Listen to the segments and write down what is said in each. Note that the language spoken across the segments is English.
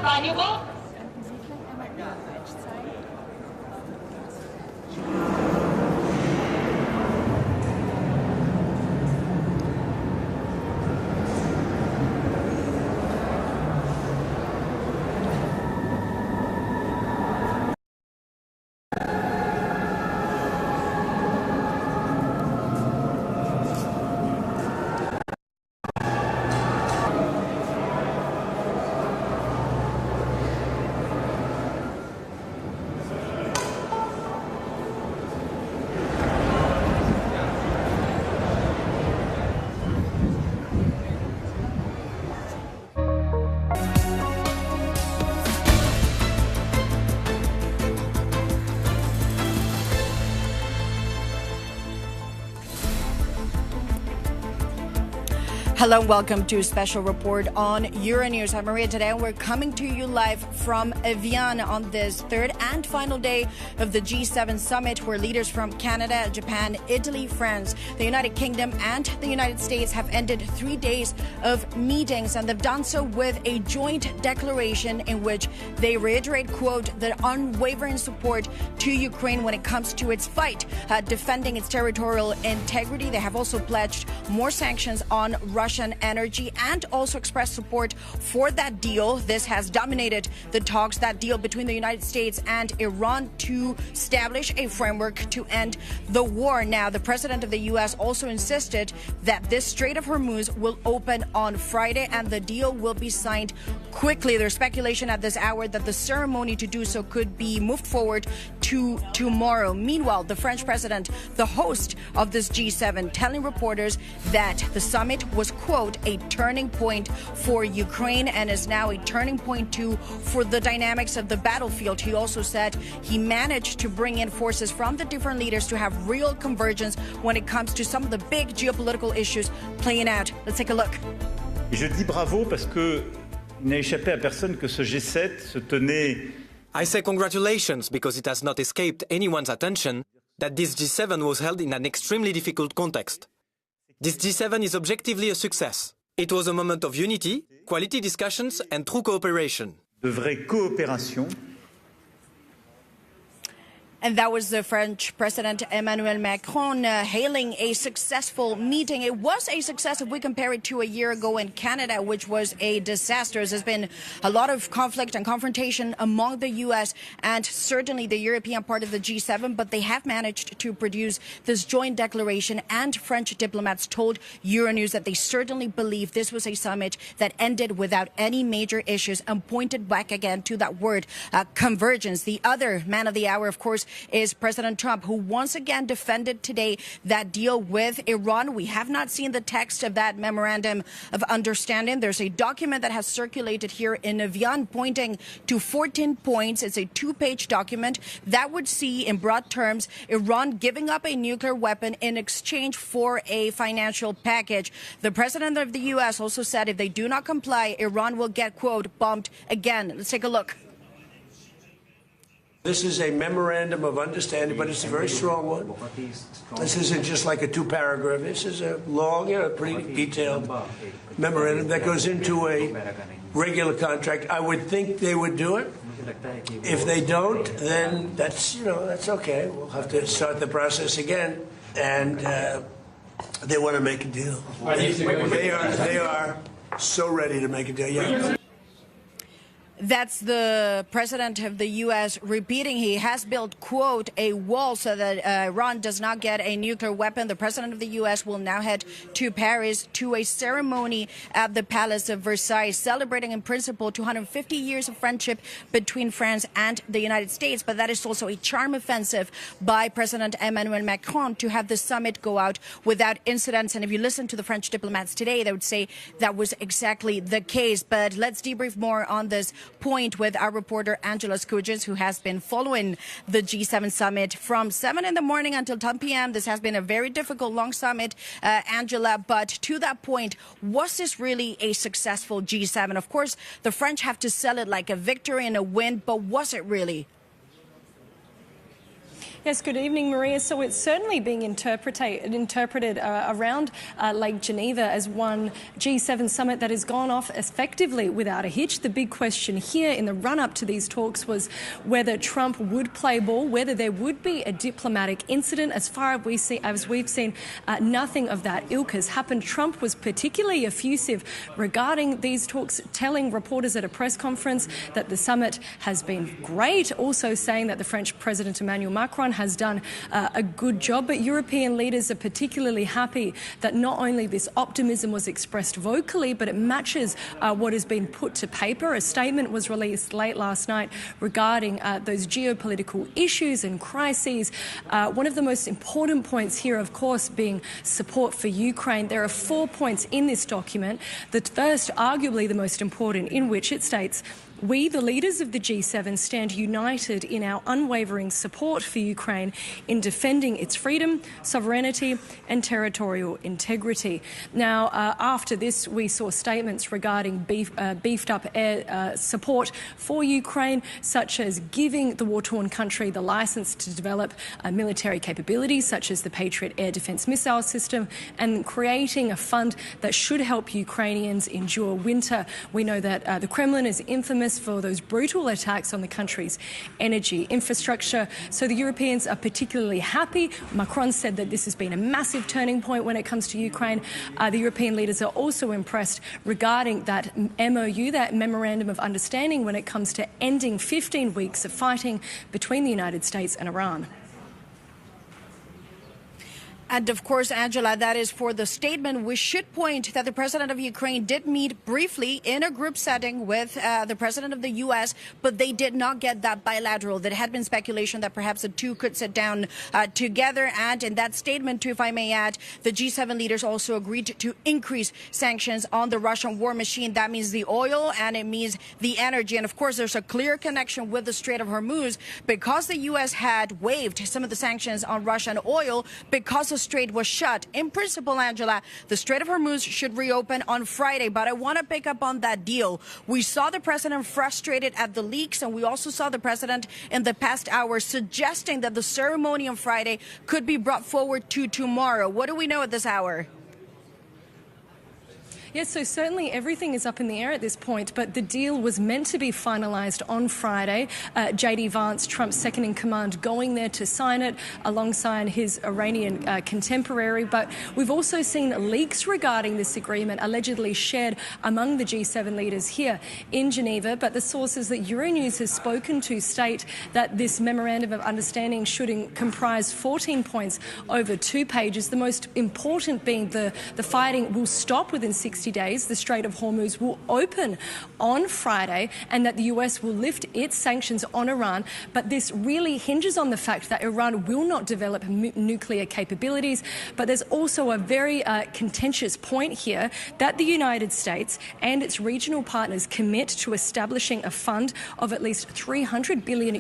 Baba niyo po? Hello and welcome to a special report on Euronews. I'm Maria Tadeo and we're coming to you live from Évian on this third and final day of the G7 summit, where leaders from Canada, Japan, Italy, France, the United Kingdom and the United States have ended 3 days of meetings, and they've done so with a joint declaration in which they reiterate, quote, the unwavering support to Ukraine when it comes to its fight defending its territorial integrity. They have also pledged more sanctions on Russian energy and also expressed support for that deal. This has dominated the talks, that deal between the United States and Iran to establish a framework to end the war. Now, the president of the U.S. also insisted that this Strait of Hormuz will open on Friday and the deal will be signed quickly. There's speculation at this hour that the ceremony to do so could be moved forward to tomorrow. Meanwhile, the French president, the host of this G7, telling reporters that the summit was, quote, a turning point for Ukraine and is now a turning point too for the dynamics of the battlefield. He also said he managed to bring in forces from the different leaders to have real convergence when it comes to some of the big geopolitical issues playing out. Let's take a look. Je dis bravo parce que il n'a échappé à personne que ce G7 se tenait. I say congratulations because it has not escaped anyone's attention that this G7 was held in an extremely difficult context. This G7 is objectively a success. It was a moment of unity, quality discussions and true cooperation. De vraie coopération. And that was the French President Emmanuel Macron hailing a successful meeting. It was a success if we compare it to a year ago in Canada, which was a disaster. There's been a lot of conflict and confrontation among the U.S. and certainly the European part of the G7, but they have managed to produce this joint declaration, and French diplomats told Euronews that they certainly believe this was a summit that ended without any major issues and pointed back again to that word, convergence. The other man of the hour, of course, is President Trump, who once again defended today that deal with Iran. We have not seen the text of that memorandum of understanding. There's a document that has circulated here in Évian pointing to 14 points. It's a 2-page document that would see, in broad terms, Iran giving up a nuclear weapon in exchange for a financial package. The president of the U.S. also said if they do not comply, Iran will get, quote, bombed again. Let's take a look. This is a memorandum of understanding, but it's a very strong one. This isn't just like a 2-paragraph. This is a long, pretty detailed memorandum that goes into a regular contract. I would think they would do it. If they don't, then that's okay. We'll have to start the process again. And they want to make a deal. They are so ready to make a deal. Yeah. That's the president of the U.S. repeating he has built, quote, a wall so that Iran does not get a nuclear weapon. The president of the U.S. will now head to Paris to a ceremony at the Palace of Versailles, celebrating in principle 250 years of friendship between France and the United States. But that is also a charm offensive by President Emmanuel Macron to have the summit go out without incidents. And if you listen to the French diplomats today, they would say that was exactly the case. But let's debrief more on this point with our reporter Angela Skujins, who has been following the G7 summit from 7 in the morning until 10 p.m. This has been a very difficult, long summit, Angela. But to that point, was this really a successful G7? Of course, the French have to sell it like a victory and a win, but was it really? Yes, good evening, Maria. So it's certainly being interpreted around Lake Geneva as one G7 summit that has gone off effectively without a hitch. The big question here in the run-up to these talks was whether Trump would play ball, whether there would be a diplomatic incident. As far as we've seen, nothing of that ilk has happened. Trump was particularly effusive regarding these talks, telling reporters at a press conference that the summit has been great, also saying that the French President Emmanuel Macron has done a good job. But European leaders are particularly happy that not only this optimism was expressed vocally, but it matches what has been put to paper. A statement was released late last night regarding those geopolitical issues and crises. One of the most important points here, of course, being support for Ukraine. There are 4 points in this document. The first, arguably the most important, in which it states, "We, the leaders of the G7, stand united in our unwavering support for Ukraine in defending its freedom, sovereignty and territorial integrity." Now, after this, we saw statements regarding beefed up air support for Ukraine, such as giving the war-torn country the licence to develop military capabilities, such as the Patriot air defence missile system, and creating a fund that should help Ukrainians endure winter. We know that the Kremlin is infamous for those brutal attacks on the country's energy infrastructure. So the Europeans are particularly happy. Macron said that this has been a massive turning point when it comes to Ukraine. The European leaders are also impressed regarding that MOU, that Memorandum of Understanding, when it comes to ending 15 weeks of fighting between the United States and Iran. And of course, Angela, that is for the statement. We should point that the president of Ukraine did meet briefly in a group setting with the president of the U.S., but they did not get that bilateral. There had been speculation that perhaps the two could sit down together. And in that statement, too, if I may add, the G7 leaders also agreed to increase sanctions on the Russian war machine. That means the oil and it means the energy. And of course, there's a clear connection with the Strait of Hormuz because the U.S. had waived some of the sanctions on Russian oil because the strait was shut. In principle, Angela, the Strait of Hormuz should reopen on Friday, but I want to pick up on that deal. We saw the president frustrated at the leaks, and we also saw the president in the past hour suggesting that the ceremony on Friday could be brought forward to tomorrow. What do we know at this hour? Yes, so certainly everything is up in the air at this point, but the deal was meant to be finalised on Friday. J.D. Vance, Trump's second-in-command, going there to sign it alongside his Iranian contemporary. But we've also seen leaks regarding this agreement allegedly shared among the G7 leaders here in Geneva. But the sources that Euronews has spoken to state that this Memorandum of Understanding should comprise 14 points over 2 pages, the most important being the fighting will stop within 60 days, the Strait of Hormuz will open on Friday, and that the US will lift its sanctions on Iran. But this really hinges on the fact that Iran will not develop nuclear capabilities. But there's also a very contentious point here that the United States and its regional partners commit to establishing a fund of at least $300 billion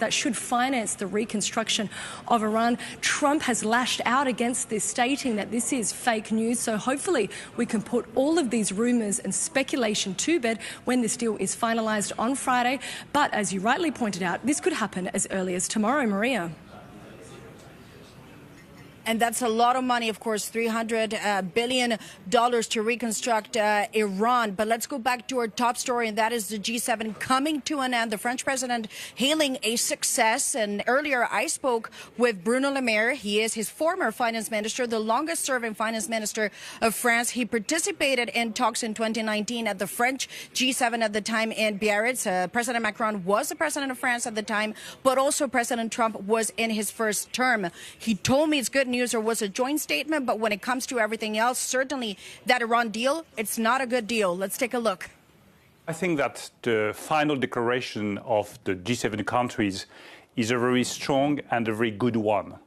that should finance the reconstruction of Iran. Trump has lashed out against this, stating that this is fake news. So hopefully we can put all of these rumours and speculation to bed when this deal is finalised on Friday. But as you rightly pointed out, this could happen as early as tomorrow, Maria. And that's a lot of money, of course, $300 billion to reconstruct Iran. But let's go back to our top story, and that is the G7 coming to an end. The French president hailing a success. And earlier I spoke with Bruno Le Maire. He is his former finance minister, the longest serving finance minister of France. He participated in talks in 2019 at the French G7 at the time in Biarritz. President Macron was the president of France at the time, but also President Trump was in his first term. He told me it's good news. There was a joint statement, but when it comes to everything else, certainly that Iran deal, it's not a good deal. Let's take a look. I think that the final declaration of the G7 countries is a very strong and a very good one.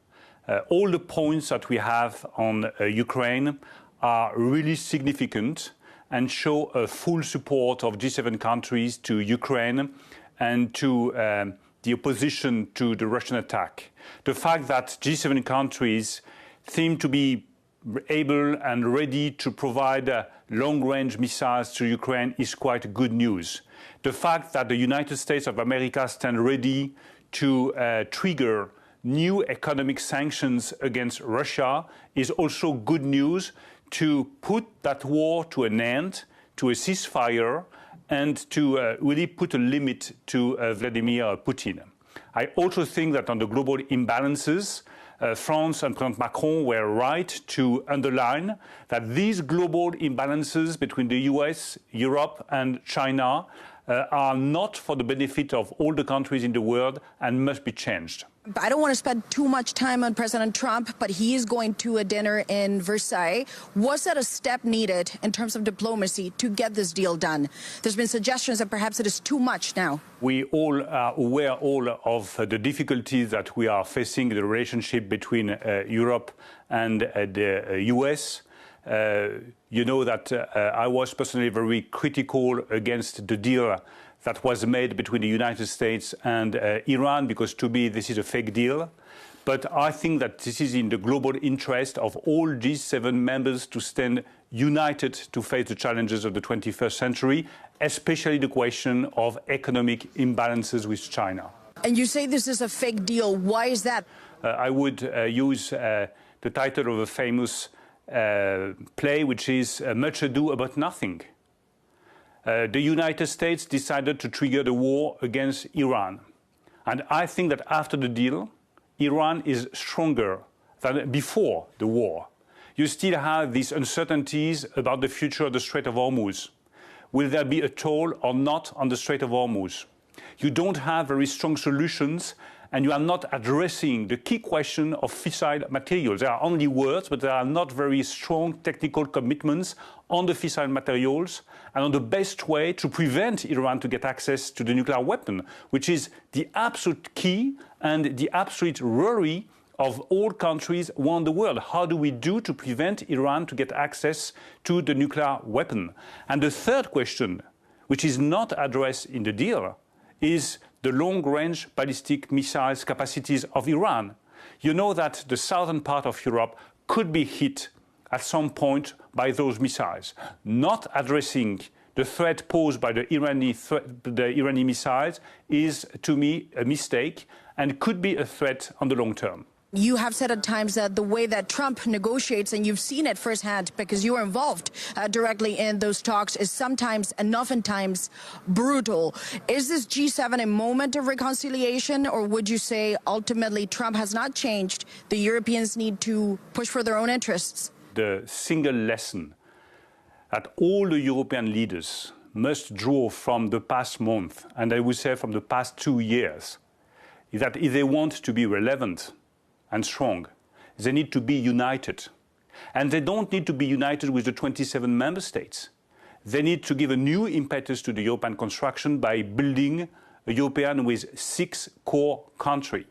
All the points that we have on Ukraine are really significant and show a full support of G7 countries to Ukraine and to the opposition to the Russian attack. The fact that G7 countries seem to be able and ready to provide long-range missiles to Ukraine is quite good news. The fact that the United States of America stand ready to trigger new economic sanctions against Russia is also good news to put that war to an end, to a ceasefire, and to really put a limit to Vladimir Putin. I also think that on the global imbalances, France and President Macron were right to underline that these global imbalances between the US, Europe and China are not for the benefit of all the countries in the world and must be changed. I don't want to spend too much time on President Trump, but he is going to a dinner in Versailles. Was that a step needed in terms of diplomacy to get this deal done? There's been suggestions that perhaps it is too much now. We all are aware of the difficulties that we are facing in the relationship between Europe and the US. You know that I was personally very critical against the deal that was made between the United States and Iran, because to me this is a fake deal. But I think that this is in the global interest of all G7 members to stand united to face the challenges of the 21st century, especially the question of economic imbalances with China. And you say this is a fake deal. Why is that? I would use the title of a famous play, which is Much Ado About Nothing. The United States decided to trigger the war against Iran. And I think that after the deal, Iran is stronger than before the war. You still have these uncertainties about the future of the Strait of Hormuz. Will there be a toll or not on the Strait of Hormuz? You don't have very strong solutions, and you are not addressing the key question of fissile materials. There are only words, but there are not very strong technical commitments on the fissile materials and on the best way to prevent Iran to get access to the nuclear weapon, which is the absolute key and the absolute worry of all countries around the world. How do we do to prevent Iran to get access to the nuclear weapon? And the third question, which is not addressed in the deal, is the long-range ballistic missiles capacities of Iran. You know that the southern part of Europe could be hit at some point by those missiles. Not addressing the threat posed by the Iranian missiles is, to me, a mistake and could be a threat on the long term. You have said at times that the way that Trump negotiates, and you've seen it firsthand because you were involved directly in those talks, is sometimes and oftentimes brutal. Is this G7 a moment of reconciliation, or would you say ultimately Trump has not changed? The Europeans need to push for their own interests? The single lesson that all the European leaders must draw from the past month, and I would say from the past 2 years, is that if they want to be relevant and strong, they need to be united. And they don't need to be united with the 27 member states. They need to give a new impetus to the European construction by building a European with 6 core countries: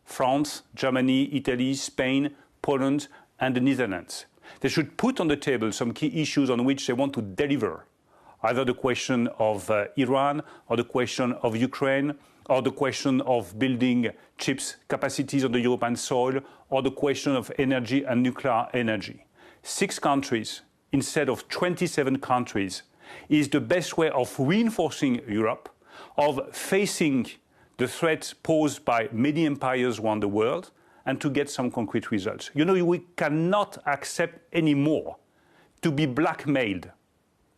France, Germany, Italy, Spain, Poland, and the Netherlands. They should put on the table some key issues on which they want to deliver, either the question of Iran or the question of Ukraine, or the question of building chips capacities on the European soil, or the question of energy and nuclear energy. 6 countries instead of 27 countries is the best way of reinforcing Europe, of facing the threat posed by many empires around the world, and to get some concrete results. You know, we cannot accept anymore to be blackmailed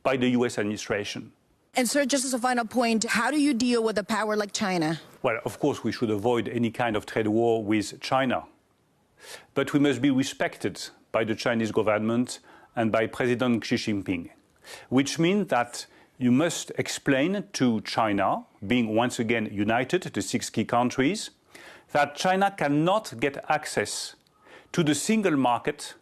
by the US administration. And sir, just as a final point, how do you deal with a power like China? Well, of course, we should avoid any kind of trade war with China. But we must be respected by the Chinese government and by President Xi Jinping, which means that you must explain to China, being once again united, the 6 key countries, that China cannot get access to the single market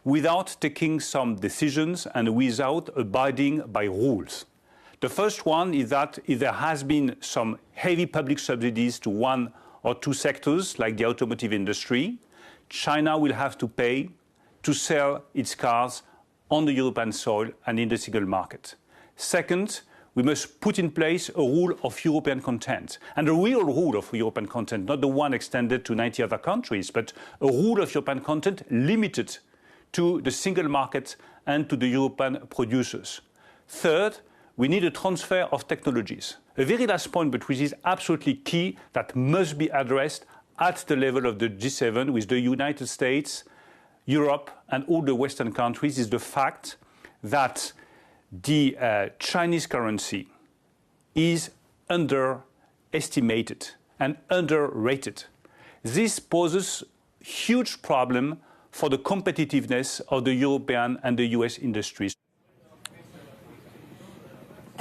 without taking some decisions and without abiding by rules. The first one is that if there has been some heavy public subsidies to 1 or 2 sectors, like the automotive industry, China will have to pay to sell its cars on the European soil and in the single market. Second, we must put in place a rule of European content, and a real rule of European content, not the one extended to 90 other countries, but a rule of European content limited to the single market and to the European producers. Third, we need a transfer of technologies. A very last point, but which is absolutely key, that must be addressed at the level of the G7 with the United States, Europe, and all the Western countries is the fact that the Chinese currency is underestimated and underrated. This poses huge problem for the competitiveness of the European and the US industries.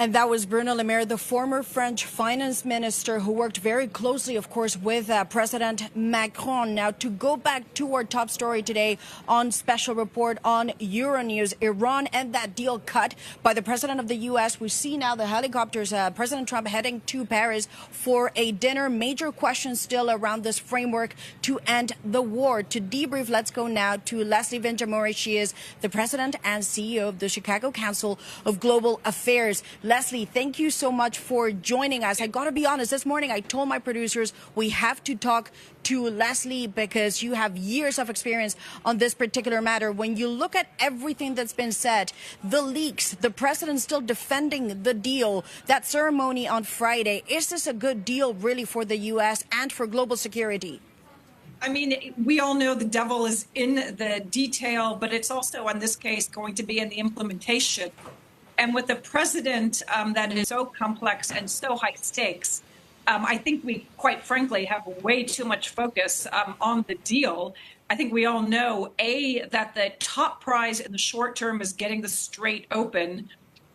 And that was Bruno Le Maire, the former French finance minister who worked very closely, of course, with President Macron. Now, to go back to our top story today on Special Report on Euronews, Iran and that deal cut by the president of the U.S. We see now the helicopters, President Trump heading to Paris for a dinner. Major questions still around this framework to end the war. To debrief, let's go now to Leslie Vinjamori. She is the president and CEO of the Chicago Council of Global Affairs. Leslie, thank you so much for joining us. I got to be honest, this morning I told my producers we have to talk to Leslie because you have years of experience on this particular matter. When you look at everything that's been said, the leaks, the president still defending the deal, that ceremony on Friday, is this a good deal really for the U.S. and for global security? I mean, we all know the devil is in the detail, but it's also, in this case, going to be in the implementation. And with the president that is so complex and so high stakes, I think we, quite frankly, have way too much focus on the deal. I think we all know, A, that the top prize in the short term is getting the Strait open.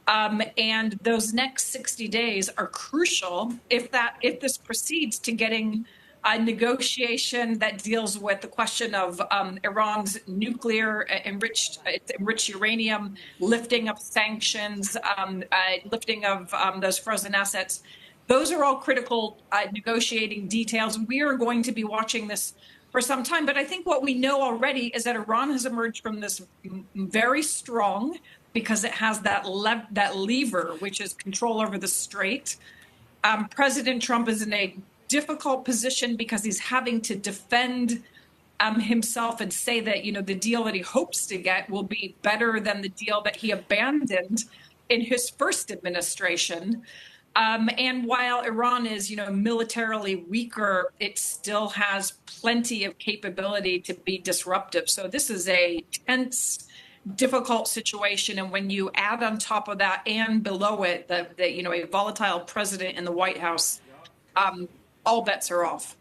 And those next 60 days are crucial if this proceeds to getting a negotiation that deals with the question of Iran's nuclear enriched uranium, lifting of sanctions, lifting of those frozen assets. Those are all critical negotiating details. We are going to be watching this for some time. But I think what we know already is that Iran has emerged from this very strong because it has that lever, which is control over the Strait. President Trump is in a difficult position because he's having to defend himself and say that, the deal that he hopes to get will be better than the deal that he abandoned in his first administration. And while Iran is, militarily weaker, it still has plenty of capability to be disruptive. So this is a tense, difficult situation. And when you add on top of that and below it, a volatile president in the White House, all bets are off.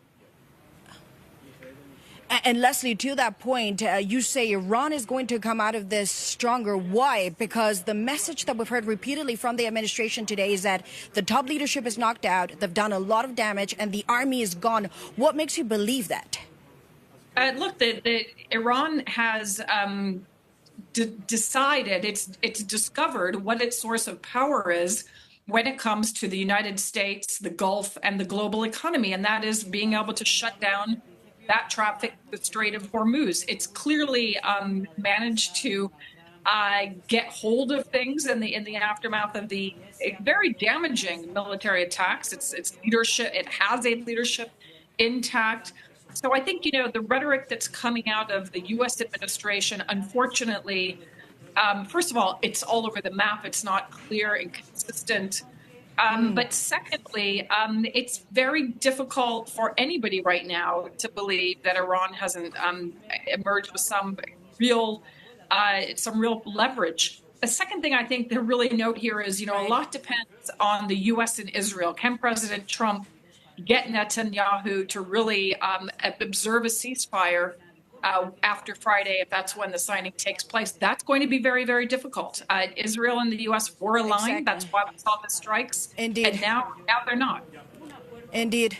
And Leslie, to that point, you say Iran is going to come out of this stronger. Why? Because the message that we've heard repeatedly from the administration today is that the top leadership is knocked out, they've done a lot of damage, and the army is gone. What makes you believe that? Look, Iran has decided, it's discovered what its source of power is when it comes to the United States, the Gulf, and the global economy, and that is being able to shut down that traffic, the Strait of Hormuz. It's clearly managed to get hold of things in the aftermath of the very damaging military attacks. Its leadership, it has a leadership intact. So I think, the rhetoric that's coming out of the U.S. administration, unfortunately, first of all, it's all over the map. It's not clear and consistent. But secondly, it's very difficult for anybody right now to believe that Iran hasn't emerged with some real leverage. The second thing I think to really note here is, a lot depends on the U.S. and Israel. Can President Trump get Netanyahu to really observe a ceasefire after Friday, if that's when the signing takes place? That's going to be very, very difficult. Israel and the U.S. were aligned. Exactly. That's why we saw the strikes. Indeed. And now they're not. Indeed.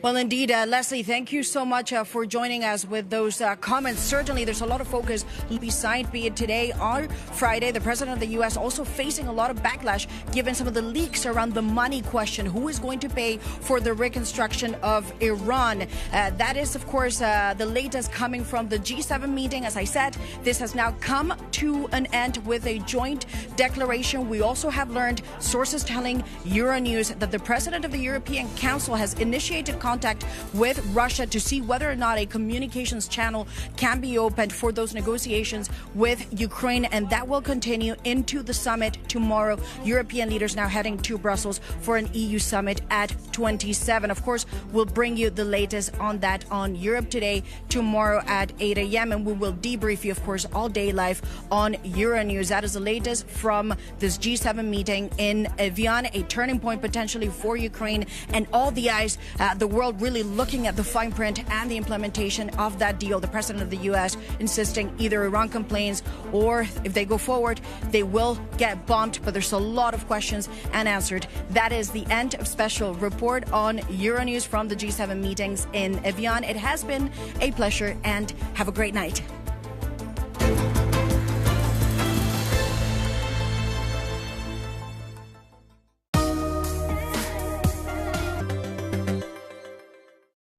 Well, indeed, Leslie, thank you so much for joining us with those comments. Certainly, there's a lot of focus beside be it today or Friday. The president of the U.S. also facing a lot of backlash given some of the leaks around the money question. Who is going to pay for the reconstruction of Iran? That is, of course, the latest coming from the G7 meeting. As I said, this has now come to an end with a joint declaration. We also have learned, sources telling Euronews, that the president of the European Council has initiated contact with Russia to see whether or not a communications channel can be opened for those negotiations with Ukraine, and that will continue into the summit tomorrow. European leaders now heading to Brussels for an EU summit at 12. 27. Of course, we'll bring you the latest on that on Europe Today tomorrow at 8 a.m. And we will debrief you, of course, all day live on Euronews. That is the latest from this G7 meeting in Évian, a turning point potentially for Ukraine, and all the eyes, the world really looking at the fine print and the implementation of that deal. The president of the U.S. insisting either Iran complains or if they go forward, they will get bombed. But there's a lot of questions unanswered. That is the end of Special Report on Euronews from the G7 meetings in Évian. It has been a pleasure, and have a great night.